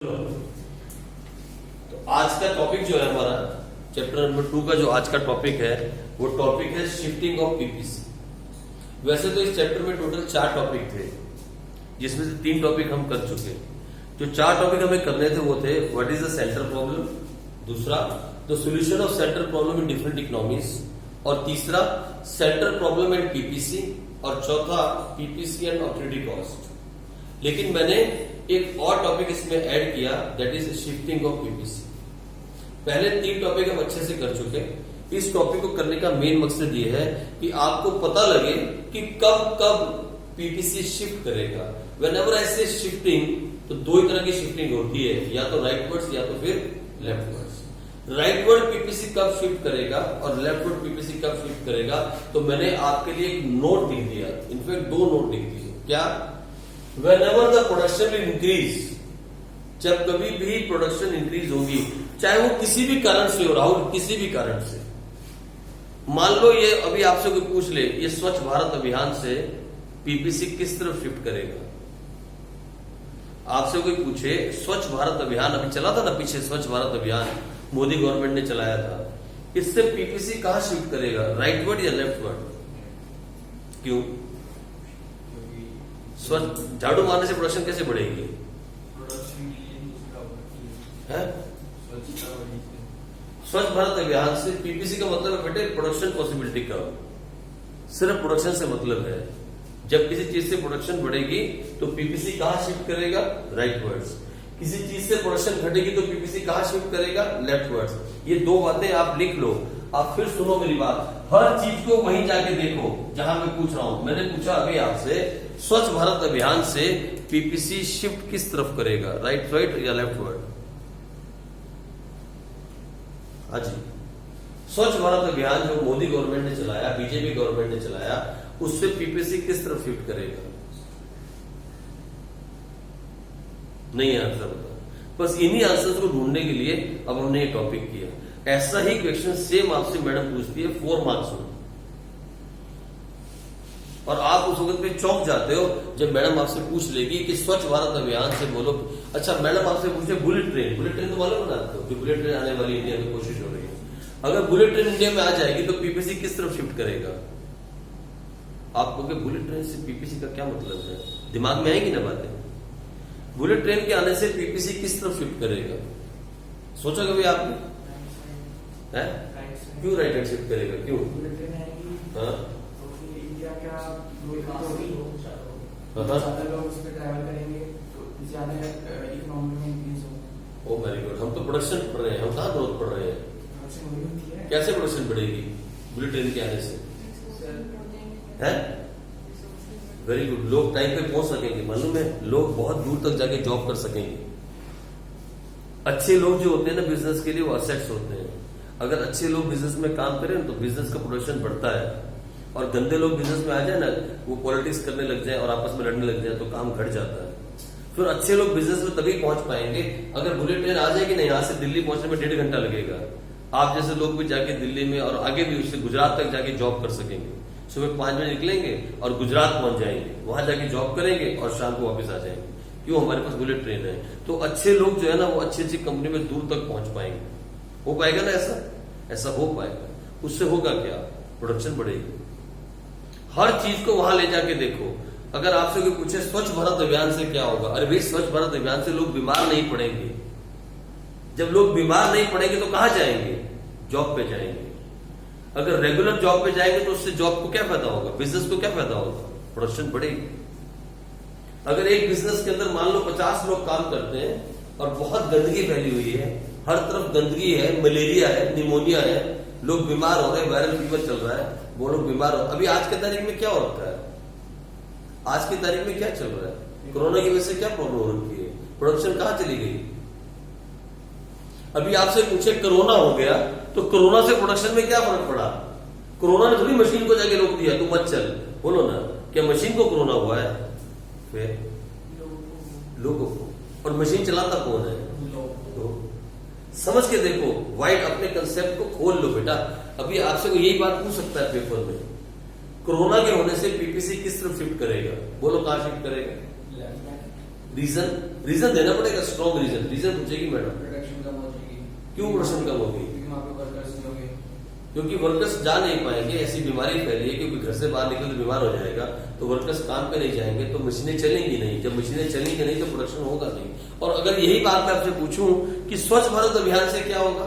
तो आज का टॉपिक जो है हमारा चैप्टर नंबर 2 का जो आज का टॉपिक है वो टॉपिक है शिफ्टिंग ऑफ पीपीसी। वैसे तो इस चैप्टर में टोटल 4 टॉपिक थे, जिसमें से 3 टॉपिक हम कर चुके। जो 4 टॉपिक हमें करने थे वो थे what is the centre problem, दूसरा the solution of centre problem in different economies, और तीसरा सेंटर प्रॉब्लम एंड पीपीसी, और चौथा पीपीसी एंड ऑपरेटिंग कॉस्ट। लेकिन मैंने एक और टॉपिक इसमें ऐड किया, that is shifting of PPC. पहले 3 टॉपिक हम अच्छे से कर चुके। इस टॉपिक को करने का मेन मकसद ये है कि आपको पता लगे कि कब कब पीपीसी शिफ्ट करेगा। व्हेनेवर आई से शिफ्टिंग, तो 2 ही तरह की शिफ्टिंग होती है, या तो राइटवर्ड्स या तो फिर लेफ्टवर्ड्स। राइटवर्ड पीपीसी कब शिफ्ट करेगा और लेफ्टवर्ड पीपीसी कब शिफ्ट करेगा, तो मैंने आपके लिए एक नोट लिख दिया। इनफैक्ट 2 नोट लिख दिए। क्या? Whenever the production will increase, जब कभी भी प्रोडक्शन इंक्रीज होगी, चाहे वो किसी भी कारण से हो रहा हो, किसी भी कारण से। मान लो ये अभी आपसे कोई पूछ ले, ये स्वच्छ भारत अभियान से पीपीसी किस तरफ शिफ्ट करेगा। आपसे कोई पूछे स्वच्छ भारत अभियान अभी चला था ना, पीछे स्वच्छ भारत अभियान मोदी गवर्नमेंट ने चलाया था, इससे पीपीसी कहां शिफ्ट करेगा, राइटवर्ड या लेफ्टवर्ड? क्यों? स्वच्छ झाड़ू मारने से प्रोडक्शन कैसे बढ़ेगी? स्वच्छ भारत अभियान से पीपीसी का मतलब है बेटे प्रोडक्शन पॉसिबिलिटी का, सिर्फ प्रोडक्शन से मतलब है। जब किसी चीज से प्रोडक्शन बढ़ेगी तो पीपीसी कहां शिफ्ट करेगा, राइटवर्ड्स। किसी चीज से प्रोडक्शन घटेगी तो पीपीसी कहां शिफ्ट करेगा, लेफ्टवर्ड्स। ये 2 बातें आप लिख लो। आप फिर सुनो मेरी बात, हर चीज को वहीं जाके देखो जहां मैं पूछ रहा हूं। मैंने पूछा अभी आपसे, स्वच्छ भारत अभियान से पीपीसी शिफ्ट किस तरफ करेगा, राइट साइड या लेफ्ट वर्ड? हाँ जी, स्वच्छ भारत अभियान जो मोदी गवर्नमेंट ने चलाया, बीजेपी गवर्नमेंट ने चलाया, उससे पीपीसी किस तरफ शिफ्ट करेगा? नहीं आंसर बता। बस इन्हीं आंसर्स को ढूंढने के लिए अब हमने ये टॉपिक किया। ऐसा ही क्वेश्चन सेम आपसे मैडम पूछती है 4 मार्क्स में, और आप उस वक्त पे चौंक जाते हो जब मैडम आपसे पूछ लेगी कि स्वच्छ भारत अभियान से बोलो। अच्छा, मैडम आपसे पूछे बुलेट ट्रेन, बुलेट ट्रेन तो मालूम है आपको कि बुलेट ट्रेन आने वाली इंडिया में कोशिश हो रही है। अगर बुलेट ट्रेन इंडिया में आ जाएगी तो पीपीसी किस तरफ शिफ्ट करेगा? आप कहोगे बुलेट ट्रेन से पीपीसी का क्या मतलब है? दिमाग में आएगी ना बातें। बुलेट ट्रेन के आने से पीपीसी किस तरफ शिफ्ट करेगा? सोचा कभी आपने? क्यों राइट हैंड शिफ्ट करेगा? क्यों? हाँ, ओ वेरी गुड। हम तो प्रोडक्शन पढ़ रहे हैं, हम कहाँ ग्रोथ पढ़ रहे हैं? कैसे प्रोडक्शन बढ़ेगी बुलेट ट्रेन के आने से? है वेरी गुड। लोग टाइम पे पहुंच सकेंगे, मालूम है, लोग बहुत दूर तक जाके जॉब कर सकेंगे। अच्छे लोग जो होते हैं ना बिजनेस के लिए, वो असेट्स होते हैं। अगर अच्छे लोग बिजनेस में काम करें तो बिजनेस का प्रोडक्शन बढ़ता है, और गंदे लोग बिजनेस में आ जाए ना, वो पॉलिटिक्स करने लग जाए और आपस में लड़ने लग जाए तो काम घट जाता है। फिर अच्छे लोग बिजनेस में तभी पहुंच पाएंगे अगर बुलेट ट्रेन आ जाएगी ना, यहां से दिल्ली पहुंचने में 1.5 घंटा लगेगा। आप जैसे लोग भी जाके दिल्ली में और आगे भी उससे गुजरात तक जाके जॉब कर सकेंगे। सुबह 5 बजे निकलेंगे और गुजरात पहुंच जाएंगे, वहां जाके जॉब करेंगे और शाम को वापस आ जाएंगे। क्यों? हमारे पास बुलेट ट्रेन है। तो अच्छे लोग जो है ना, वो अच्छी अच्छी कंपनी में दूर तक पहुंच पाएंगे। हो पाएगा ना ऐसा हो पाएगा। उससे होगा क्या? प्रोडक्शन बढ़ेगी। हर चीज को वहां ले जाके देखो। अगर आपसे कोई पूछे स्वच्छ भारत अभियान से क्या होगा, अरे भाई स्वच्छ भारत अभियान से लोग बीमार नहीं पड़ेंगे। जब लोग बीमार नहीं पड़ेंगे तो कहां जाएंगे? जॉब पे जाएंगे। अगर रेगुलर जॉब पे जाएंगे तो उससे जॉब को क्या फायदा होगा, बिजनेस को क्या फायदा होगा? प्रोडक्शन बढ़ेगी। अगर एक बिजनेस के अंदर मान लो 50 लोग काम करते हैं और बहुत गंदगी फैली हुई है, हर तरफ गंदगी है, मलेरिया है, निमोनिया है, लोग बीमार हो रहे हैं, वायरल फीवर चल रहा है, वो लोग बीमार हो। अभी आज की तारीख में क्या हो रखा है? आज की तारीख में क्या चल रहा है? कोरोना की वजह से क्या प्रॉब्लम हो रखी है? प्रोडक्शन कहां चली गई? अभी आपसे पूछे कोरोना हो गया तो कोरोना से प्रोडक्शन में क्या फर्क पड़ा? कोरोना ने थोड़ी मशीन को जाके रोक दिया, तू मत चल। बोलो ना, क्या मशीन को कोरोना हुआ है? फिर लोगों को। और मशीन चलाता कौन है? समझ के देखो, वाइड अपने कंसेप्ट को खोल लो बेटा। अभी आपसे कोई यही बात पूछ सकता है पेपर में, कोरोना के होने से पीपीसी किस तरफ शिफ्ट करेगा? बोलो कहां शिफ्ट करेगा? रीजन रीजन देना पड़ेगा, स्ट्रॉन्ग रीजन पूछेगी मैडम। प्रोडक्शन कम हो जाएगी। क्यों प्रोडक्शन कम होगी? क्योंकि वहाँ पे वर्कर्स नहीं होंगे। क्योंकि वर्कर्स जा नहीं पाएंगे, ऐसी बीमारी फैली है क्योंकि घर से बाहर निकल तो बीमार हो जाएगा, तो वर्कर्स काम पे नहीं जाएंगे तो मशीनें चलेंगी नहीं, जब मशीनें चलेंगी नहीं तो प्रोडक्शन होगा नहीं। और अगर यही बात मैं आपसे पूछूं कि स्वच्छ भारत अभियान से क्या होगा?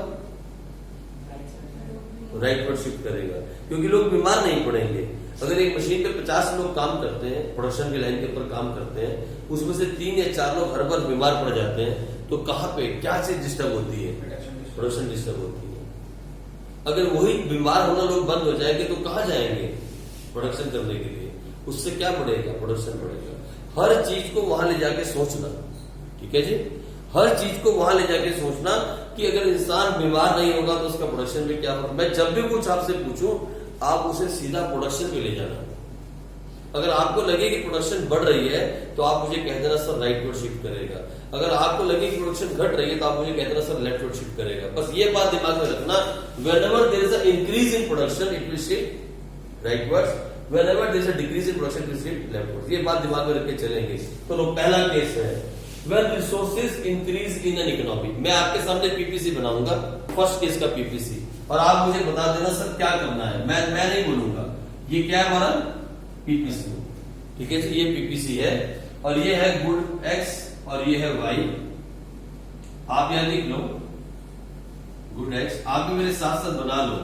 राइट पर शिफ्ट करेगा, क्योंकि लोग बीमार नहीं पड़ेंगे। अगर एक मशीन पे 50 लोग काम करते हैं, प्रोडक्शन की लाइन के ऊपर काम करते हैं, उसमें से 3 या 4 लोग हर बार बीमार पड़ जाते हैं, तो कहाँ पे क्या चीज डिस्टर्ब होती है? प्रोडक्शन डिस्टर्ब होती है। अगर वही बीमार होना लोग बंद हो जाएंगे तो कहाँ जाएंगे प्रोडक्शन करने के लिए? उससे क्या बढ़ेगा? प्रोडक्शन बढ़ेगा। हर चीज को वहां ले जाके सोचना, ठीक है जी, हर चीज को वहां ले जाके सोचना कि अगर इंसान बीमार नहीं होगा तो उसका प्रोडक्शन में क्या होगा। मैं जब भी कुछ आपसे पूछूं आप उसे सीधा प्रोडक्शन पे ले जाना। अगर आपको लगे कि प्रोडक्शन बढ़ रही है तो आप मुझे कह देना सर राइट वर्ड शिफ्ट करेगा। अगर आपको लगे कि प्रोडक्शन घट रही है तो आप मुझे कह देना सर लेफ्ट वर्ड शिफ्ट करेगा। बस ये बात दिमाग में रखना, whenever there is a increase in production it will shift rightwards, whenever there is a decrease in production it will shift leftwards। ये बात दिमाग में रख के चलेंगे। तो पहला केस है when resources increase in an economy। मैं आपके सामने पीपीसी बनाऊंगा, फर्स्ट केस का पीपीसी, और आप मुझे बता देना सर क्या करना है। मैं नहीं बोलूंगा। ये क्या है हमारा? पीपीसी, ठीक है जी, ये पीपीसी है और ये है गुड एक्स और ये है वाई। आप यहां लिख लो गुड एक्स, आप भी मेरे साथ साथ बना लो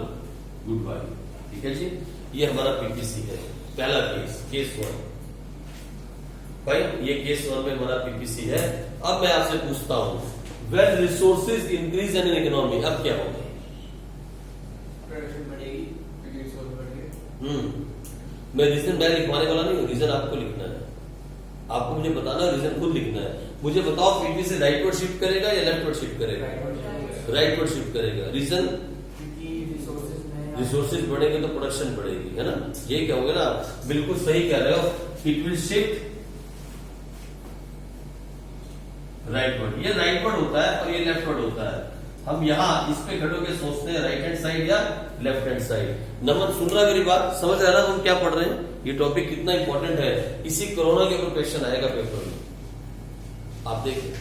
गुड वाई, ठीक है जी। ये हमारा पीपीसी है, पहला केस 1 भाई, ये केस 1 में हमारा पीपीसी है। अब मैं आपसे पूछता हूं when resources increase in an economy, अब क्या होगा? प्रोडक्शन बढ़ेगी क्योंकि रिसोर्स बढ़ेंगे। मैं रीजन मैं लिखवाने वाला नहीं हूँ, रीजन आपको लिखना है। आपको मुझे बताना, रीजन खुद लिखना है। मुझे बताओ पीपीसी राइट वर्ड शिफ्ट करेगा या लेफ्ट वर्ड शिफ्ट करेगा? राइट वर्ड शिफ्ट करेगा। रीजन रिसोर्सेज बढ़ेंगे तो प्रोडक्शन बढ़ेगी, है ना। ये क्या होगा ना, बिल्कुल सही कह रहे हो, it will shift right word. ये राइट वर्ड होता है और ये लेफ्ट वर्ड होता है। हम यहाँ इस पे खड़े होकर सोचते हैं राइट हैंड साइड या लेफ्ट हैंड साइड। नमन सुन रहा है मेरी बात? समझ आ रहा है हम क्या पढ़ रहे हैं? ये टॉपिक कितना इंपॉर्टेंट है, इसी कोरोना के ऊपर क्वेश्चन आएगा पेपर में, आप देखिए,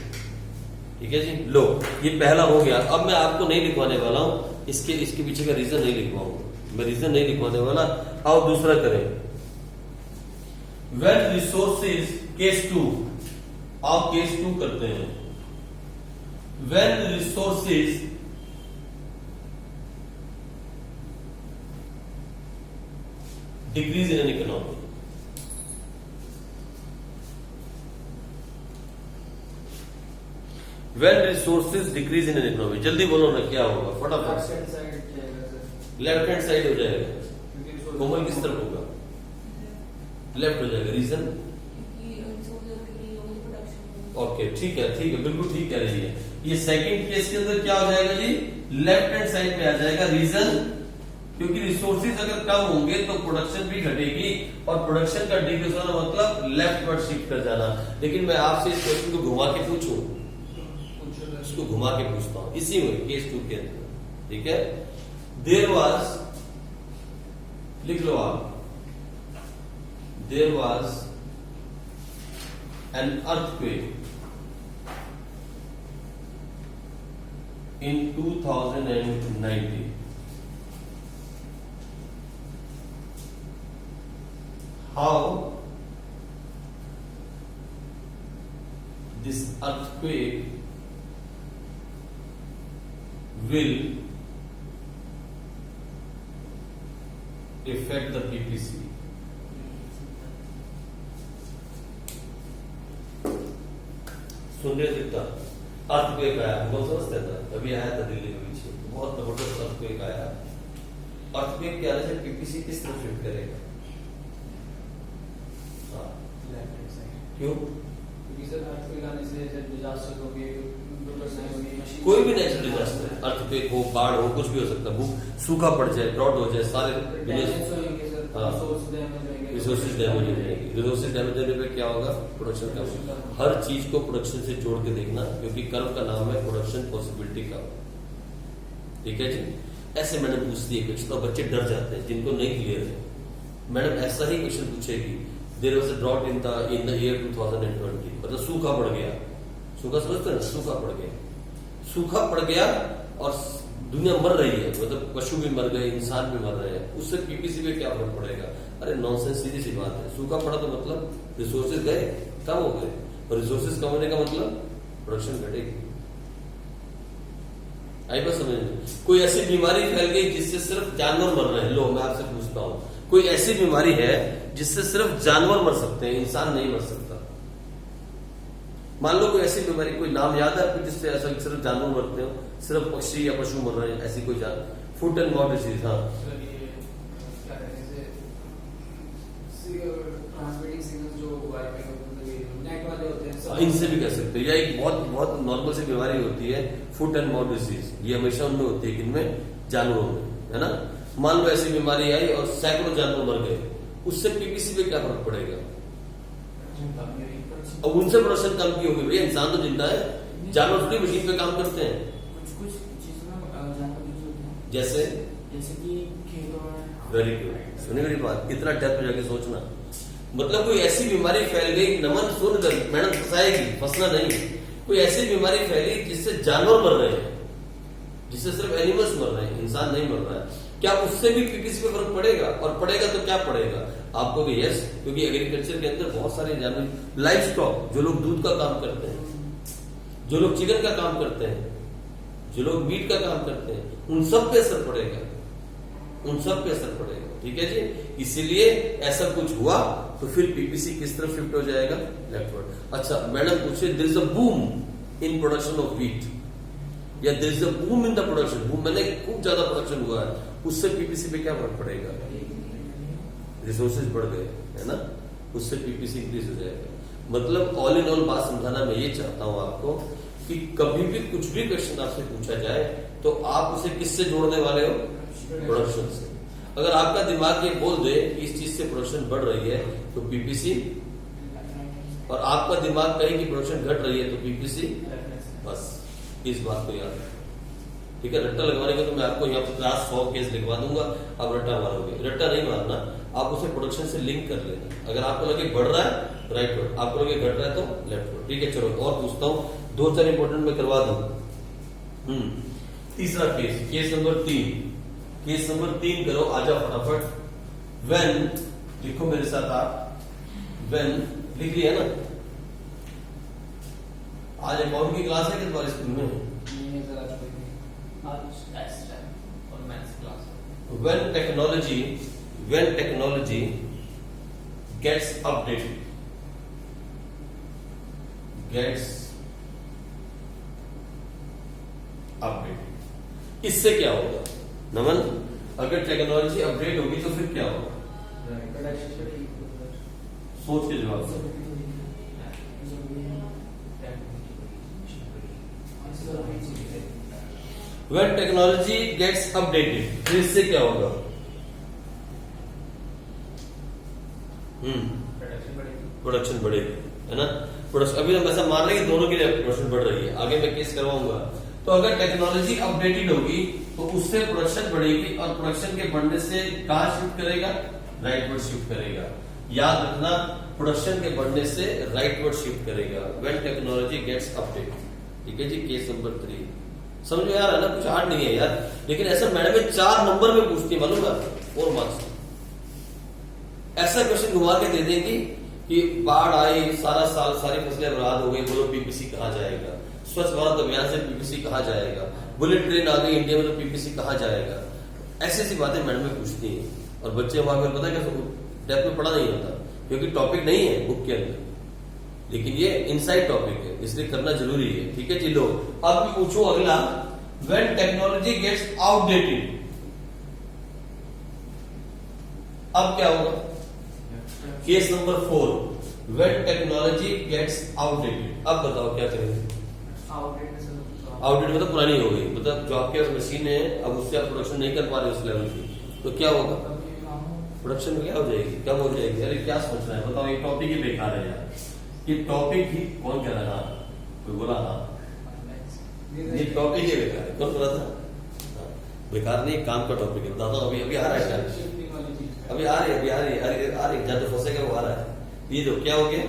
ठीक है जी। लो ये पहला हो गया। अब मैं आपको नहीं लिखवाने वाला हूं, इसके पीछे का रीजन नहीं लिखवाऊंगा, मैं रीजन नहीं लिखवाने वाला। आओ दूसरा करें, व्हेन रिसोर्सेज, केस 2, आप केस 2 करते हैं। When resources decrease in an economy, when resources decrease in an economy, जल्दी बोलो ना क्या होगा फटाफट से। लेफ्ट हैंड साइड हो जाएगा। कोमल किस तरफ होगा? लेफ्ट हो जाएगा। रीजन? ओके ठीक है, बिल्कुल ठीक कह रही है। ये सेकंड केस के अंदर क्या हो जाएगा जी? लेफ्ट हैंड साइड पे आ जाएगा। रीजन? क्योंकि रिसोर्सेज अगर कम होंगे तो प्रोडक्शन भी घटेगी और प्रोडक्शन का डिक्रीज होना मतलब लेफ्ट वर्ड शिफ्ट कर जाना। लेकिन मैं आपसे इस क्वेश्चन को घुमा के पूछूं, इसको घुमा के पूछता हूं, इसी में केस 2 के अंदर, ठीक है। देयर वाज, लिख लो आप, there was an earthquake in 2019. How this earthquake will affect the PPC? सुन रहे दिखता अर्थक्वेक आया, बहुत समझते था, अभी आया था दिल्ली के पीछे, बहुत जबरदस्त अर्थक्वेक आया। अर्थक्वेक के आने से पीपीसी किस तरफ शिफ्ट करेगा? क्यों? क्योंकि सर अर्थक्वेक आने से जब डिजास्टर हो गए, कोई भी नेचुरल डिजास्टर, अर्थक्वेक हो, बाढ़ हो, कुछ भी हो सकता है, सूखा पड़ जाए, ड्रॉट हो जाए, सारे रिसोर्सेज डैमेज हो जाएंगे। रिसोर्सेज डैमेज होने पे क्या होगा? प्रोडक्शन का। हर चीज को प्रोडक्शन से जोड़ के देखना, क्योंकि कर्व का नाम है प्रोडक्शन पॉसिबिलिटी का, ठीक है जी। ऐसे मैडम पूछती है क्वेश्चन तो बच्चे डर जाते हैं जिनको नहीं क्लियर है। मैडम ऐसा ही क्वेश्चन पूछेगी, there was a drought in the year 2020, मतलब सूखा पड़ गया, सूखा समझते हैं, सूखा पड़ गया, सूखा पड़ गया और दुनिया मर रही है, मतलब पशु भी मर गए, इंसान भी मर रहे हैं, उससे पीपीसी पे क्या फर्क पड़ेगा? अरे नॉनसेंस, सीधी सी बात है। सूखा पड़ा तो मतलब रिसोर्सेज गए, कम हो गए, और रिसोर्सेज कम होने का मतलब प्रोडक्शन घटेगी। आई बात समझ में? कोई ऐसी बीमारी फैल गई जिससे सिर्फ जानवर मर रहे हैं, लो मैं आपसे पूछता हूं, कोई ऐसी बीमारी है जिससे सिर्फ जानवर मर सकते हैं, इंसान नहीं मर सकता? मान लो कोई ऐसी बीमारी, कोई नाम याद है आपको जिससे ऐसा सिर्फ जानवर मरते हो, सिर्फ पक्षी या पशु मर रहे हैं, ऐसी कोई जान? Foot and mouth disease. हाँ, इनसे भी कह सकते हैं। यह एक बहुत बहुत नॉर्मल सी बीमारी होती है, फुट एंड माउथ डिसीज। ये हमेशा उनमें होती है, इनमें जानवरों में, है ना? मान लो ऐसी बीमारी आई और सैकड़ों जानवर मर गए, उससे पीपीसी पे क्या फर्क पड़ेगा? अब उनसे प्रोडक्शन कम की होगी। भैया इंसान तो जिंदा है, जानवर थोड़ी मशीन पे काम करते हैं। कुछ चीजों में जानवर जैसे कि खेतों में। वेरी गुड, सुनी मेरी बात, कितना डेप्थ में जाके सोचना। मतलब कोई ऐसी बीमारी फैल गई, नमन सुन कर मैडम फंसाएगी, फंसना नहीं। कोई ऐसी बीमारी फैली जिससे जानवर मर रहे हैं, जिससे सिर्फ एनिमल्स मर रहे हैं, इंसान नहीं मर रहा है, क्या उससे भी किसी पे फर्क पड़ेगा? और पड़ेगा तो क्या पड़ेगा? आपको कि यस, क्योंकि एग्रीकल्चर के अंदर बहुत सारे जानवर, लाइफ स्टॉक, जो लोग दूध का काम करते हैं, जो लोग चिकन का काम करते हैं, जो लोग मीट का काम करते हैं, उन सब पे असर पड़ेगा, उन सब पे असर पड़ेगा। ठीक है जी, इसीलिए ऐसा कुछ हुआ तो फिर पीपीसी किस तरफ शिफ्ट हो जाएगा? लेफ्टवर्ड। अच्छा मैडम पूछे, there is a boom in production of wheat, या there is a boom in the production, boom मैंने खूब ज्यादा प्रोडक्शन हुआ है, उससे पीपीसी पे क्या फर्क पड़ेगा? रिसोर्सेज बढ़ गए, है ना? उससे पीपीसी इंक्रीज हो जाएगा। मतलब ऑल इन ऑल बात समझाना मैं ये चाहता हूं आपको कि कभी भी कुछ भी क्वेश्चन आपसे पूछा जाए तो आप उसे किससे जोड़ने वाले हो? प्रोडक्शन से। अगर आपका दिमाग ये बोल दे कि इस चीज से प्रोडक्शन बढ़ रही है तो पीपीसी, और आपका दिमाग कहे कि प्रोडक्शन घट रही है तो पीपीसी, बस इस बात को याद रखें। ठीक है, रट्टा लगवाने का तो मैं आपको यहाँ पर 100 केस लिखवा दूंगा, आप रट्टा मारोगे। रट्टा नहीं मारना, आप उसे प्रोडक्शन से लिंक कर लेना। अगर आपको लगे बढ़ रहा है राइट वर्ड, आपको लगे घट रहा है तो लेफ्ट वर्ड। ठीक है, चलो और पूछता हूँ, 2-4 इंपोर्टेंट में करवा दूं। तीसरा case, case number 3, case number 3 करो, आजा फटाफट। व्हेन, लिखो मेरे साथ आप, व्हेन लिख लिया ना? आज अकाउंट की क्लास है कि तुम्हारे स्कूल में? When technology gets updated, इससे क्या होगा? नमन, अगर टेक्नोलॉजी अपडेट होगी तो फिर क्या होगा? सोच के जवाब दो। When technology gets updated, फिर इससे क्या होगा? प्रोडक्शन बढ़ेगी, है ना? प्रोडक्शन, अभी हम ऐसा मान रहे हैं कि दोनों के लिए प्रोडक्शन बढ़ रही है, आगे मैं केस करवाऊंगा। तो अगर टेक्नोलॉजी अपडेटेड होगी तो उससे प्रोडक्शन बढ़ेगी, और प्रोडक्शन के बढ़ने से कहां शिफ्ट करेगा? राइटवर्ड शिफ्ट करेगा। याद रखना, प्रोडक्शन के बढ़ने से राइटवर्ड शिफ्ट करेगा व्हेन टेक्नोलॉजी गेट्स अपडेटेड। ठीक है जी, केस नंबर 3 समझ में आ रहा है ना? कुछ हार्ड नहीं है यार, लेकिन ऐसा मैडम 4 नंबर में पूछती है, मालूम है? 4 मार्क्स ऐसा क्वेश्चन घुमा के दे देंगी कि बाढ़ आई, सारा साल सारी फसलें बर्बाद हो गई, बोलो पीपीसी कहाँ जाएगा? स्वच्छ भारत अभियान से पीपीसी कहाँ जाएगा? बुलेट ट्रेन आ गई इंडिया में तो पीपीसी कहाँ जाएगा? ऐसी ऐसी बातें मैडम में पूछती हैं, और बच्चे वहां पर पता है क्या डेप्थ में पढ़ा नहीं होता, क्योंकि टॉपिक नहीं है बुक के अंदर, लेकिन ये इनसाइड टॉपिक है, इसलिए करना जरूरी है। ठीक है जी, लो अब पूछो अगला, व्हेन टेक्नोलॉजी गेट्स आउटडेटेड, अब क्या होगा? Case number 4, when technology gets outdated, अब बताओ क्या करेंगे? आउटडेट मतलब पुरानी हो गई, मतलब जो आपके पास मशीन है अब उससे आप प्रोडक्शन नहीं कर पा रहे उस लेवल की, तो क्या होगा? प्रोडक्शन में क्या हो जाएगी? कम हो जाएगी। अरे क्या सोच रहा है बताओ, ये टॉपिक ही बेकार है यार, ये टॉपिक ही कौन कह रहा है? कोई बोला? हाँ, ये टॉपिक ही बेकार है। कौन बोला था? बेकार नहीं, काम का टॉपिक है, बताता हूँ। अभी आ रहा है, अभी आ रही है, जहाँ तो फंसेगा वो आ रहा है। ये जो क्या हो गया,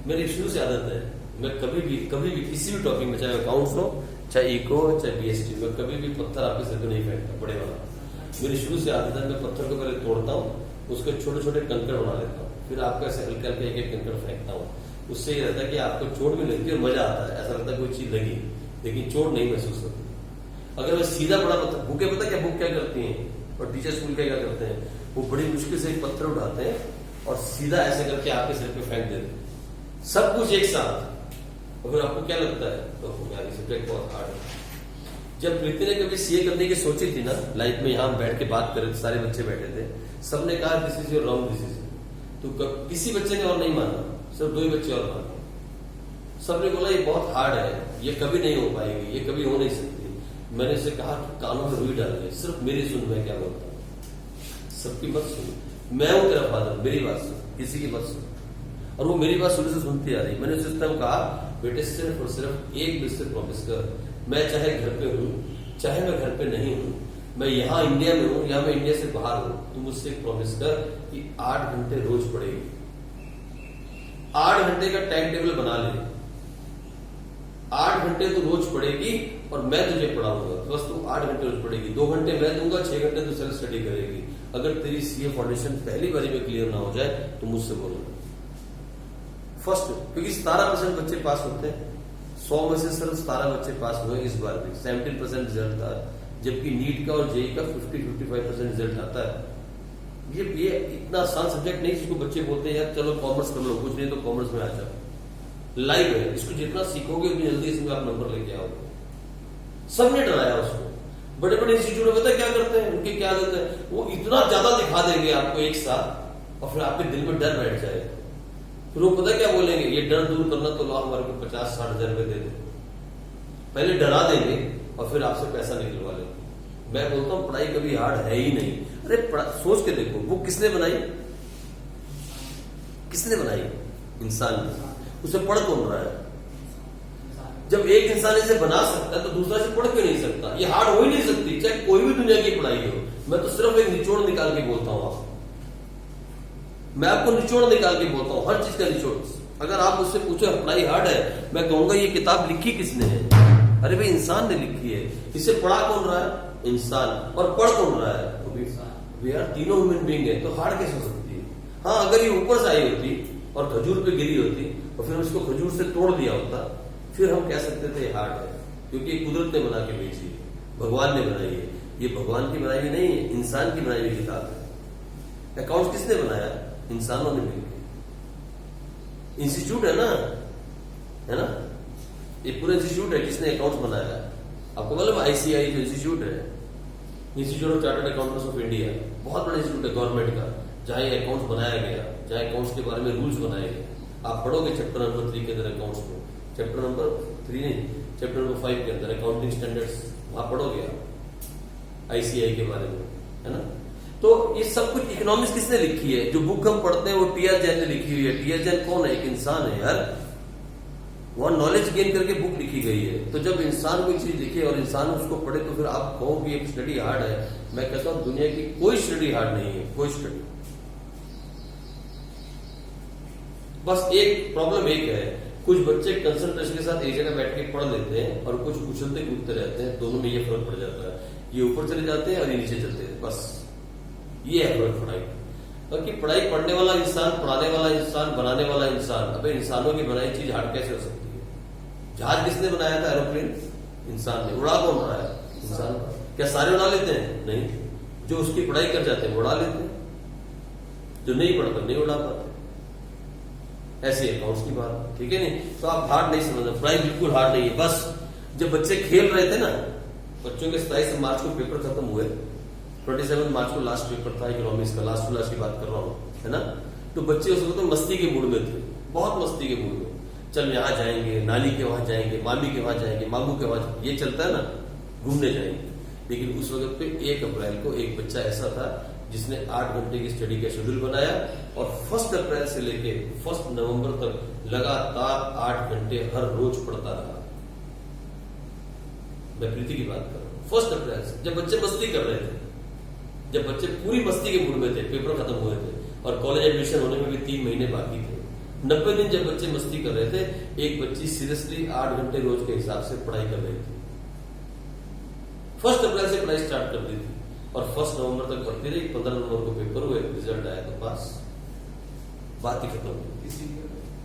मेरी शुरू से आदत है, मैं कभी भी किसी भी टॉपिक में, चाहे अकाउंट्स हो, चाहे इको हो, चाहे बीएसटी, मैं कभी भी पत्थर आपके सिर पे नहीं फेंकता बड़े वाला। मेरी शुरू से आदत है, मैं पत्थर को पहले तोड़ता हूँ, उसके छोटे छोटे कंकड़ बना लेता हूँ, फिर आपको ऐसे हल्के हल्के एक एक कंकड़ फेंकता हूँ। उससे ये रहता है कि आपको चोट भी लगती है और मजा आता है, ऐसा लगता है कोई चीज लगी, लेकिन चोट नहीं महसूस होती। अगर मैं सीधा बड़ा पत्थर, बुकें पता क्या बुक क्या करती हैं, और टीचर स्कूल क्या करते हैं, वो बड़ी मुश्किल से एक पत्थर उठाते हैं और सीधा ऐसे करके आपके सिर पे फेंक देते हैं, सब कुछ एक साथ। और फिर आपको क्या लगता है, तो यार ये सब्जेक्ट बहुत हार्ड है। जब प्रीति ने कभी सीए करने की सोची थी ना, लाइफ में यहाँ बैठ के बात कर रहे थे, सारे बच्चे बैठे थे, सबने कहा this is your wrong decision. तो किसी बच्चे ने और नहीं माना, सिर्फ 2 ही बच्चे और माने। सबने बोला ये बहुत हार्ड है, ये कभी नहीं हो पाएगी, ये कभी हो नहीं सकती। मैंने इसे कहा कि कानों में रुई डाल दे, सिर्फ मेरी सुन, मैं क्या बोलता हूँ, सबकी मत सुन, मैं हूं तेरा फादर, मेरी बात सुन, किसी की मत सुन। और वो मेरी बात शुरू से सुनती आ रही। मैंने उस टाइम कहा बेटे सिर्फ और सिर्फ एक मुझसे प्रॉमिस कर, मैं चाहे घर पे हूँ, चाहे मैं घर पे नहीं हूँ, मैं यहाँ इंडिया में हूँ या मैं इंडिया से बाहर हूँ, तू मुझसे प्रॉमिस कर कि 8 घंटे रोज पढ़ेगी। 8 घंटे का टाइम टेबल बना ले, 8 घंटे तू रोज पढ़ेगी और मैं तुझे पढ़ाऊंगा। बस तू 8 घंटे रोज पढ़ेगी, 2 घंटे मैं दूंगा, 6 घंटे तू सेल्फ स्टडी करेगी। अगर तेरी सीए फाउंडेशन पहली बारी में क्लियर ना हो जाए तो मुझसे बोलो। फर्स्ट, क्योंकि 17% बच्चे पास होते हैं, 100 में से सिर्फ 17 बच्चे पास हुए इस बार भी, 17% रिजल्ट था, जबकि नीट का और जेई का 50-55% रिजल्ट आता है। ये इतना आसान सब्जेक्ट नहीं जिसको बच्चे बोलते हैं यार चलो कॉमर्स कर लो, कुछ नहीं तो कॉमर्स में आ जाओ। लाइव है, इसको जितना सीखोगे उतनी जल्दी इसमें आप नंबर लेके आओगे। सबने डराया उसको। बड़े बड़े इंस्टीट्यूट में पता क्या करते हैं, उनके क्या आदत है, वो इतना ज्यादा दिखा देंगे आपको एक साथ और फिर आपके दिल में डर बैठ जाएगा। फिर वो पता क्या बोलेंगे, ये डर दूर करना तो लो हमारे को 50-60 हजार रुपए दे दे। पहले डरा देंगे और फिर आपसे पैसा निकलवा लेंगे। मैं बोलता हूं पढ़ाई कभी हार्ड है ही नहीं। अरे सोच के देखो, वो किसने बनाई, किसने बनाई, इंसान ने। उसे पढ़ कौन रहा है? जब एक इंसान इसे बना सकता है तो दूसरा से पढ़ क्यों नहीं सकता? ये हार्ड हो ही नहीं सकती, चाहे कोई भी दुनिया की पढ़ाई हो। मैं तो सिर्फ एक निचोड़ निकाल के बोलता हूं आपको, मैं आपको निचोड़ निकाल के बोलता हूं, हर चीज का निचोड़। अगर आप मुझसे पूछो पढ़ाई हार्ड है, मैं कहूंगा ये किताब लिखी किसने है? अरे भाई इंसान ने लिखी है। इसे पढ़ा कौन रहा है? इंसान। और पढ़ कौन रहा है? वी आर तीनों ह्यूमन बीइंग है, तो हार्ड कैसे हो सकती है? हाँ, अगर ये ऊपर से आई होती और खजूर पे गिरी होती और फिर उसको खजूर से तोड़ दिया होता, फिर हम कह सकते थे हार्ड है, क्योंकि कुदरत ने बना के भेजी है, भगवान ने बनाई है। ये भगवान की बनाई हुई नहीं है, इंसान की बनाई हुई किताब है। अकाउंट किसने बनाया? इंसानों ने मिलकर। इंस्टीट्यूट है ना, ये पूरा इंस्टीट्यूट है, किसने अकाउंट बनाया? आपको मालूम आईसीआई जो इंस्टीट्यूट है, institute of chartered accountants of India, बहुत बड़ा इंस्टीट्यूट है गवर्नमेंट का, जहां ये अकाउंट्स बनाया गया, जहां अकाउंट्स के बारे में रूल्स बनाए गए। आप पढ़ोगे चैप्टर नंबर 3 के अंदर अकाउंट्स को, चैप्टर नंबर 3 नहीं, चैप्टर नंबर 5 के अंदर अकाउंटिंग स्टैंडर्ड्स, वहां पढ़ोगे आप आईसीआई के बारे में, है ना। तो ये सब कुछ इकोनॉमिक्स किसने लिखी है? जो बुक हम पढ़ते हैं वो टी.आर. जैन ने लिखी हुई है। टी.आर. जैन कौन है? एक इंसान है यार, वहां नॉलेज गेन करके बुक लिखी गई है। तो जब इंसान कोई चीज लिखे और इंसान उसको पढ़े तो फिर आप कहो कि एक स्टडी हार्ड है। मैं कहता हूं दुनिया की कोई स्टडी हार्ड नहीं है, कोई स्टडी। बस एक प्रॉब्लम एक है, कुछ बच्चे कंसंट्रेशन के साथ एक जगह बैठ के पढ़ लेते हैं और कुछ उछलते कूदते रहते हैं, दोनों में ये फर्क पड़ जाता है। ये ऊपर चले जाते हैं और ये नीचे चलते हैं, बस ये है फर्क पढ़ाई। क्योंकि पढ़ाई पढ़ने वाला इंसान, पढ़ाने वाला इंसान, बनाने वाला इंसान। अबे इंसानों की बनाई चीज हार्ड कैसे हो सकती है? जहाज किसने बनाया था? एरोप्लेन इंसान ने। उड़ा कौन रहा है? इंसान। क्या सारे उड़ा लेते हैं? नहीं। जो उसकी पढ़ाई कर जाते हैं वो उड़ा लेते हैं, जो नहीं पढ़ते नहीं उड़ा पाते। ऐसे अकाउंट्स की बात, ठीक है नहीं? तो आप हार्ड नहीं समझना, पढ़ाई बिल्कुल हार्ड नहीं है। बस जब बच्चे खेल रहे थे ना, बच्चों के 27 मार्च को पेपर खत्म हुए, 27 मार्च को लास्ट पेपर था इकोनॉमिक्स का, लास्ट टू लास्ट की बात कर रहा हूं, है ना। तो बच्चे उस वक्त मस्ती के मूड में थे, बहुत मस्ती के मूड में। चल यहाँ जाएंगे, नानी के वहां जाएंगे, मामी के वहां जाएंगे, मामू के वहां, ये चलता है ना, घूमने जाएंगे। लेकिन उस वक्त पे 1 अप्रैल को एक बच्चा ऐसा था जिसने 8 घंटे की स्टडी का शेड्यूल बनाया और 1 अप्रैल से लेके 1 नवंबर तक लगातार 8 घंटे हर रोज पढ़ता रहा। मैं प्रीति की बात कर रहा हूं। 1 अप्रैल से, जब बच्चे मस्ती कर रहे थे, जब बच्चे पूरी मस्ती के मूड में थे, पेपर खत्म हुए थे और कॉलेज एडमिशन होने में भी 3 महीने बाकी थे, 90 दिन जब बच्चे मस्ती कर रहे थे, एक बच्ची सीरियसली 8 घंटे रोज के हिसाब से पढ़ाई कर रही थी। 1 अप्रैल से पढ़ाई स्टार्ट कर दी थी और 1 नवंबर तक पढ़ती रही। 15 नवंबर को पेपर हुए, रिजल्ट आया तो पास, बात ही खत्म हुई।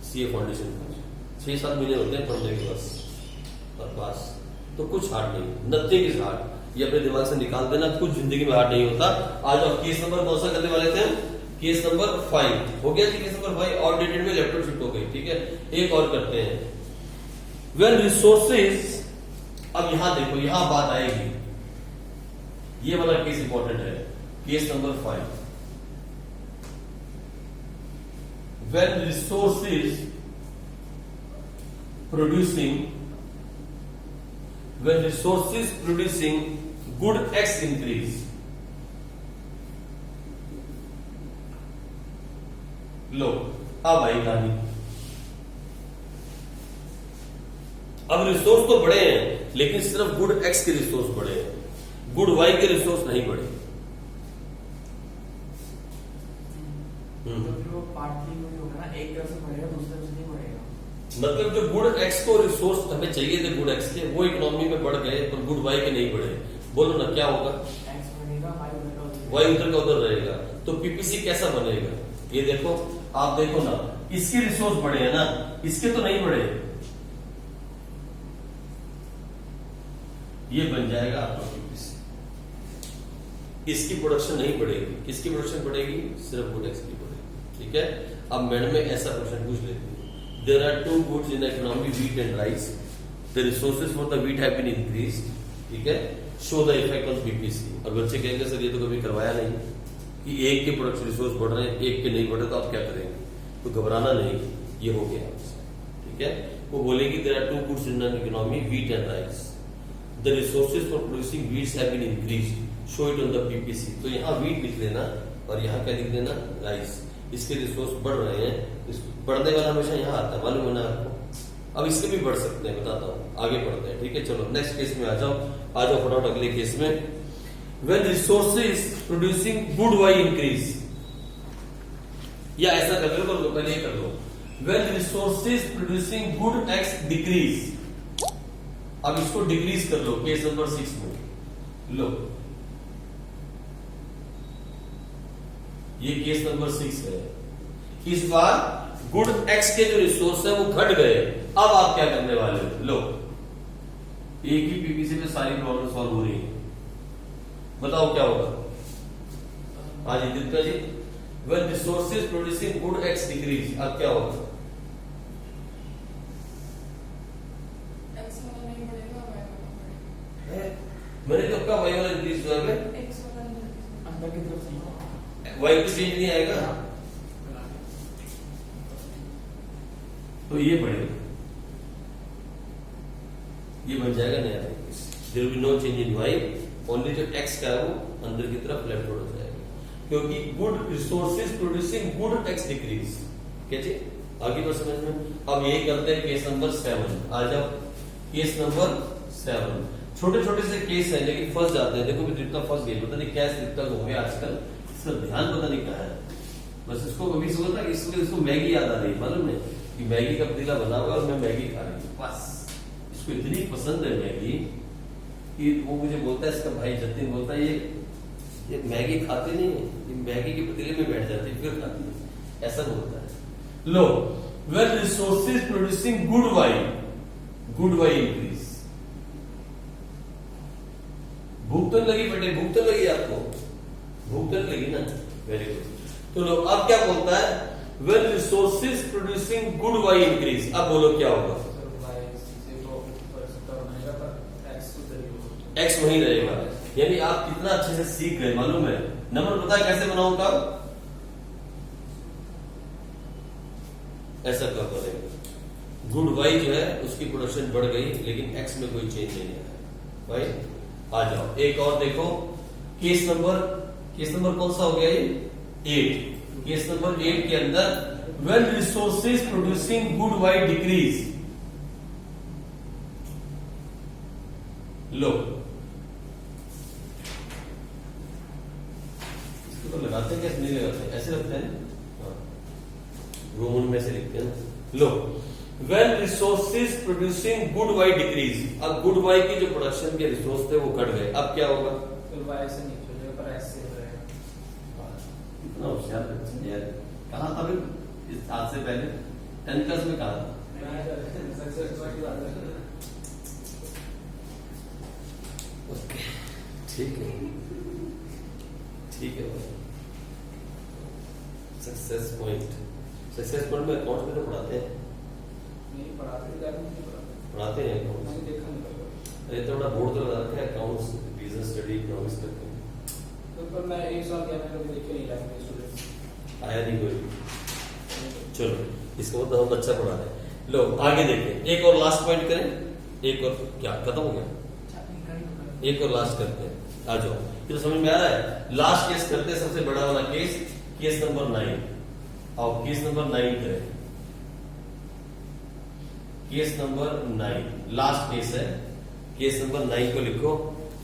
सीए फाउंडेशन 6-7 महीने होते हैं पढ़ने के बस और पास। तो कुछ हार्ड नहीं, नथिंग इज हार्ड। ये अपने दिमाग से निकाल देना, कुछ जिंदगी में हार्ड नहीं होता। आज आप केस नंबर कौन सा करने वाले थे? केस नंबर 5 हो गया जी। केस नंबर 5 और डेटेड में लैपटॉप शिफ्ट हो गई, ठीक है। एक और करते हैं, वेन रिसोर्सेज। अब यहां देखो, यहां बात आएगी, ये वाला केस इंपॉर्टेंट है। Case number 5, when resources producing good X increase, लो अब आई कहानी। अब रिसोर्स तो बड़े हैं, लेकिन सिर्फ गुड एक्स के रिसोर्स बड़े हैं, गुड वाई के रिसोर्स नहीं बड़े। तो फिर वो पार्टली होगा ना, एक तरफ से बढ़ेगा दूसरी तरफ से नहीं बढ़ेगा। मतलब जो गुड एक्स को रिसोर्स हमें चाहिए थे गुड एक्स के, वो इकोनॉमी में बढ़ गए पर गुड वाई के नहीं बढ़े। बोलो ना क्या होगा? एक्स बढ़ेगा, वाई उधर का उधर रहेगा। तो पीपीसी कैसा बनेगा? ये देखो, आप देखो ना, इसके रिसोर्स बढ़े हैं ना, इसके तो नहीं बढ़े। ये बन जाएगा आपका पीपीसी। इसकी प्रोडक्शन नहीं बढ़ेगी, किसकी प्रोडक्शन बढ़ेगी? सिर्फ गुड एक्स की बढ़ेगी, ठीक है। अब मैडम में ऐसा क्वेश्चन पूछ लेती है, there are 2 goods in the economy, wheat and rice. The resources for the wheat have been increased, ठीक है। Show the effect on PPC. और बच्चे कहेंगे सर ये तो कभी करवाया नहीं कि एक के प्रोडक्शन रिसोर्स बढ़ रहे हैं, एक के नहीं बढ़ रहे, तो आप क्या करेंगे? तो घबराना नहीं, ये हो गया आपसे, ठीक है। वो बोलेगी there are 2 goods in the economy, wheat and rice. The resources for producing wheats have been increased. Show it on the PPC. तो यहाँ wheat लिख देना और यहाँ क्या लिख देना? राइस। इसके रिसोर्स बढ़ रहे हैं, बढ़ने वाला हमेशा यहाँ आता है, मालूम है ना आपको। अब इसके भी बढ़ सकते हैं, बताता हूँ, आगे बढ़ते हैं, ठीक है। चलो नेक्स्ट केस में आ जाओ फटाफट अगले केस में। When resources producing good Y increase, या ऐसा कर लो, पहले ये कर लो, when resources producing good X decrease। अब इसको डिक्रीज कर लो केस नंबर 6 में। लो ये केस नंबर 6 है। इस बार गुड एक्स के जो रिसोर्स है वो घट गए। अब आप क्या करने वाले हो? लो एक ही पीपीसी में सारी प्रॉब्लम सॉल्व हो रही है, बताओ क्या होगा? हाँ जी Deepika ji, when resources producing good X decrease, अब क्या होगा? मैंने तो कहा वाई वाला इंक्रीज हुआ है, अंदर की तरफ से वाई तो चेंज नहीं आएगा, तो ये बढ़ेगा, ये बन जाएगा नया increase. There will be no change in Y, only जो एक्स का है वो अंदर की तरफ लेफ्ट हो जाएगा, क्योंकि good resources producing good X decrease. क्या जी आगे बढ़ समझ में? अब ये करते हैं केस नंबर 7। आ जाओ केस नंबर 7। छोटे छोटे से केस है लेकिन फंस जाते हैं। देखो दीपिका फंस गई, पता नहीं क्या दीपिका हो गया आजकल, इसका ध्यान पता नहीं कहाँ है। बस इसको कभी सोचा कि इसको मैगी याद आ रही, मालूम है कि मैगी का पतीला बना हुआ और मैं मैगी खा रही हूँ। बस इसको इतनी पसंद है मैगी कि वो मुझे बोलता है, इसका भाई जतिन बोलता है ये मैगी खाते नहीं है, ये मैगी के पतीले में बैठ जाती है फिर खाती है, ऐसा बोलता है। लो when resources producing good Y increase. भूख तो लगी बेटे, भूख तो लगी आपको, भूख तो लगी ना, वेरी गुड। तो लो अब क्या बोलता है? When resources producing good Y increase. अब बोलो क्या होगा? एक्स वही रहेगा, यानी आप कितना अच्छे से सीख गए मालूम है। नंबर पता है कैसे बनाऊंगा? ऐसा कर बनेगा, गुड वाई जो है उसकी प्रोडक्शन बढ़ गई लेकिन एक्स में कोई चेंज नहीं आया। भाई आ जाओ एक और देखो, केस नंबर कौन सा हो गया ये? 8। केस नंबर 8 के अंदर when resources producing good Y decrease. लो इसको तो लगाते हैं, कैसे नहीं लगाते? ऐसे लगते हैं, हाँ रोमन में से लिखते हैं। Producing good Y decrease. अब गुड वाई की जो प्रोडक्शन के रिसोर्स थे वो घट गए, अब क्या होगा? फिर वाई से नीचे हो जाएगा, पर एस से रहेगा। इतना होशियार बच्चा यार, कहाँ था फिर इस आज से पहले 10th क्लास में कहा था? ओके ठीक है, ठीक है। सक्सेस पॉइंट में अकाउंट में तो पढ़ाते हैं, नहीं पढ़ाते पढ़ाते हैं मैंने अकाउंट्स। देखा नहीं कभी। अरे तो बड़ा बोर्ड तो लगा रखा है अकाउंट्स, बिजनेस स्टडी, इकोनॉमिक्स करके, तो पर मैं एक साल गया, मैंने कभी देखे नहीं लाइफ स्टूडेंट। आया नहीं कोई। चलो इसको तो हम अच्छा पढ़ा रहे हैं। लो आगे देखें, एक और लास्ट पॉइंट करें, एक और क्या खत्म हो गया? एक और लास्ट करते हैं, आ जाओ। ये तो समझ में आ रहा है। लास्ट केस करते हैं, सबसे बड़ा वाला केस, केस नंबर 9। आओ केस नंबर 9 करें। केस नंबर 9 लास्ट केस है। केस नंबर 9 को लिखो।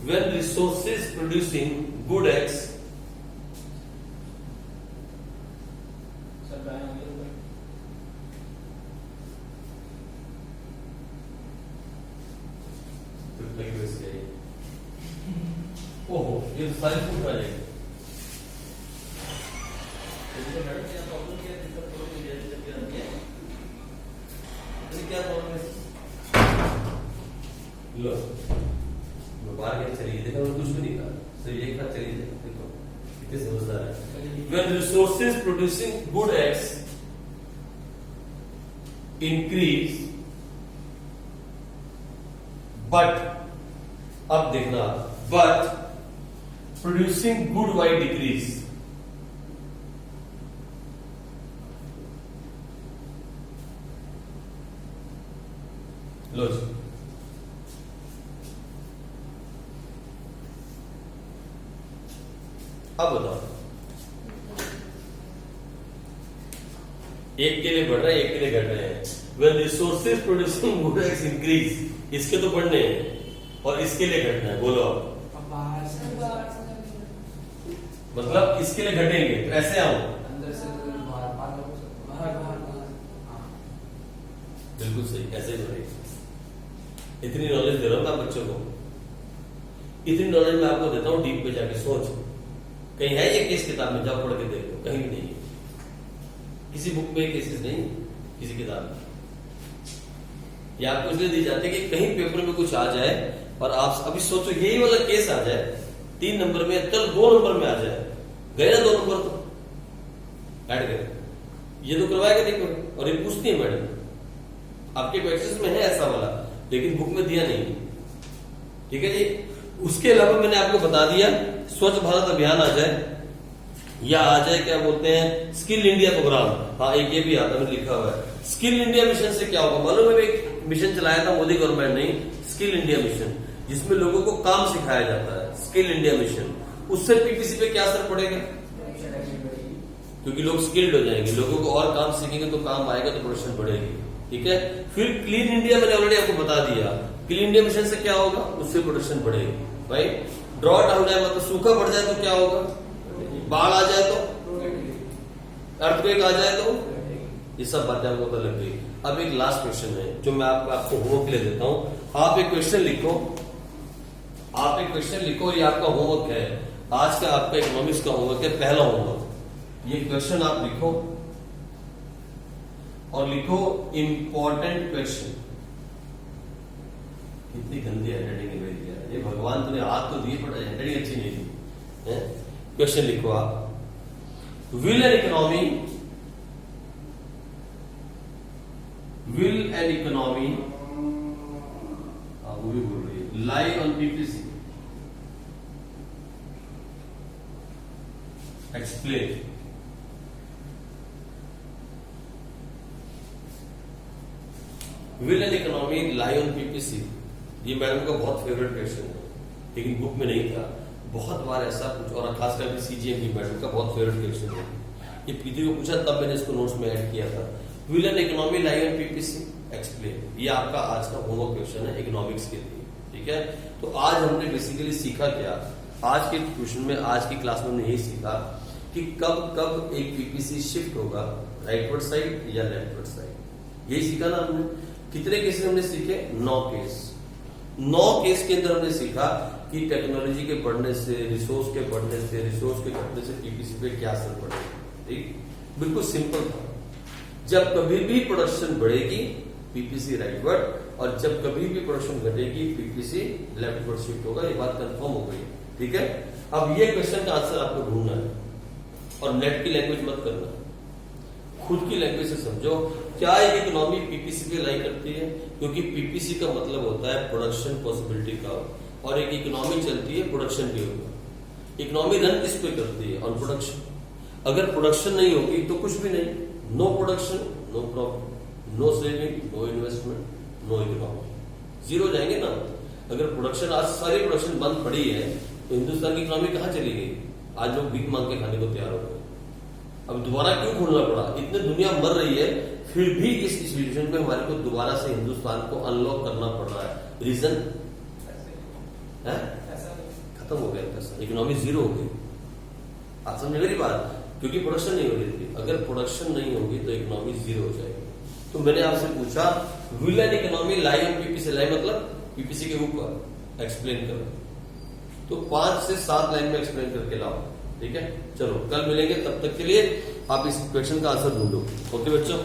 When resources producing good X sir बाएं आगे ऊपर। ओहो ये तो सारी फूट आ जाएगी। क्या प्रॉब्लम है? लो बाहर क्या चलिए, देखा कुछ भी नहीं कहा, सिर्फ एक बार चलिए, देखो कितने समझदार है। When resources producing good X increase, but अब देखना, but producing good Y decrease। लो जी अब बताओ, एक के लिए बढ़ रहे हैं, एक के लिए घट रहे हैं। When resources producing good X increase, इसके तो बढ़ने हैं और इसके लिए घटना है, बोलो आप। अब बाहर से मतलब इसके लिए घटेंगे, तो ऐसे आओ, अंदर से बाहर बाहर बाहर हाँ बिल्कुल सही, ऐसे ही बढ़ेगी। इतनी नॉलेज दे रहा हूं मैं बच्चों को, इतनी नॉलेज मैं आपको देता हूं, डीप पे जाके सोच। कहीं है ये केस किताब में, जाओ पढ़ के देखो, कहीं भी नहीं है, किसी बुक में केसेस नहीं, किसी किताब में। ये आपको इसलिए दी जाती है कि कहीं पेपर में कुछ आ जाए और आप अभी सोचो यही वाला केस आ जाए 3 नंबर में, कल 2 नंबर में आ जाए, गए ना 2 नंबर तो ऐड करें। ये तो करवाएगा नहीं कोई, और ये पूछती है मैडम आपके क्वेश्चंस में है ऐसा वाला, लेकिन बुक में दिया नहीं। ठीक है जी। उसके अलावा मैंने आपको बता दिया स्वच्छ भारत अभियान आ जाए, या आ जाए क्या बोलते हैं स्किल इंडिया प्रोग्राम। हाँ एक ये भी आता है, लिखा हुआ है स्किल इंडिया मिशन से क्या होगा मालूम है? एक मिशन चलाया था मोदी गवर्नमेंट ने, स्किल इंडिया मिशन, जिसमें लोगों को काम सिखाया जाता है, स्किल इंडिया मिशन। उससे पीपीसी पे क्या असर पड़ेगा? क्योंकि लोग स्किल्ड हो जाएंगे, लोगों को और काम सीखेंगे तो काम आएगा, तो प्रोडक्शन बढ़ेगी। ठीक है। फिर क्लीन इंडिया मैंने ऑलरेडी आपको बता दिया, क्लीन इंडिया मिशन से क्या होगा? उससे प्रोडक्शन बढ़ेगी। भाई ड्रॉट हो जाए, मतलब सूखा पड़ जाए तो क्या होगा? बाढ़ आ जाए तो, अर्थक्वेक आ जाए तो, ये सब बातें आपको पता लग गई। अब एक लास्ट क्वेश्चन है जो मैं आपको होमवर्क ले देता हूं। आप एक क्वेश्चन लिखो, आप एक क्वेश्चन लिखो, ये आपका होमवर्क है आज का, आपका इकोनॉमिक्स का होमवर्क है, पहला होमवर्क। ये क्वेश्चन आप लिखो और लिखो इंपॉर्टेंट क्वेश्चन। इतनी गंदी हैंडराइटिंग है मेरी यार, ये भगवान तूने हाथ तो दिए पर हैंडराइटिंग अच्छी नहीं दी। क्वेश्चन लिखो आप, विल एन इकोनॉमी वो भी बोल रही है, लाई on PPC, explain. Will an economy lie on PPC, ये मैडम का बहुत फेवरेट क्वेश्चन है, लेकिन बुक में नहीं था। बहुत बार ऐसा कुछ, और खासकर सीजीएम की मैडम का बहुत फेवरेट क्वेश्चन है। ये पीटी को पूछा तब मैंने इसको नोट्स में ऐड किया था। Will an economy lie on PPC, explain. ये आपका आज का होमवर्क क्वेश्चन है इकोनॉमिक्स के लिए। ठीक है। तो आज हमने बेसिकली सीखा क्या? आज के ट्यूशन में, आज की क्लास में हमने यही सीखा कि कब कब एक पीपीसी शिफ्ट होगा, राइटवर्ड साइड या लेफ्टवर्ड साइड। यही सीखा ना हमने। कितने केसेस हमने सीखे? 9 केस। 9 केस के अंदर हमने सीखा कि टेक्नोलॉजी के बढ़ने से, रिसोर्स के बढ़ने से, रिसोर्स के घटने से पीपीसी पे क्या असर पड़ेगा। ठीक, बिल्कुल सिंपल था। जब कभी भी प्रोडक्शन बढ़ेगी पीपीसी राइटवर्ड, और जब कभी भी प्रोडक्शन घटेगी पीपीसी लेफ्टवर्ड शिफ्ट होगा। ये बात कंफर्म हो गई। ठीक है, अब ये क्वेश्चन का आंसर आपको ढूंढना है, और नेट की लैंग्वेज मत करना, खुद की लैंग्वेज से समझो। क्या एक इकोनॉमी पीपीसी पे लाई करती है? क्योंकि पीपीसी का मतलब होता है प्रोडक्शन पॉसिबिलिटी का, और एक इकोनॉमी चलती है प्रोडक्शन के ऊपर। इकोनॉमी रन किस पे करती है? On production. अगर प्रोडक्शन नहीं होगी तो कुछ भी नहीं। No production, no profit, no saving, no investment, no economy, zero जाएंगे ना। अगर प्रोडक्शन, आज सारी प्रोडक्शन बंद पड़ी है तो हिंदुस्तान की इकोनॉमी कहां चली गई? आज लोग भीख मांग के खाने को तैयार हो गए। अब दोबारा क्यों खोलना पड़ा? इतने दुनिया मर रही है, फिर भी इस सिचुएशन पे हमारे को दोबारा से हिंदुस्तान को अनलॉक करना पड़ रहा है। रीजन है खत्म हो गया पैसा, इकोनॉमी जीरो हो गई। आप समझ मेरी बात? क्योंकि प्रोडक्शन नहीं हो रही थी। अगर प्रोडक्शन नहीं होगी तो इकोनॉमी जीरो हो जाएगी। तो मैंने आपसे पूछा will an economy lie on PPC? Lie मतलब पीपीसी के ऊपर, एक्सप्लेन करो। तो 5 से 7 लाइन में एक्सप्लेन करके लाओ। ठीक है, चलो कल मिलेंगे, तब तक के लिए आप इस क्वेश्चन का आंसर ढूंढो। ओके बच्चों।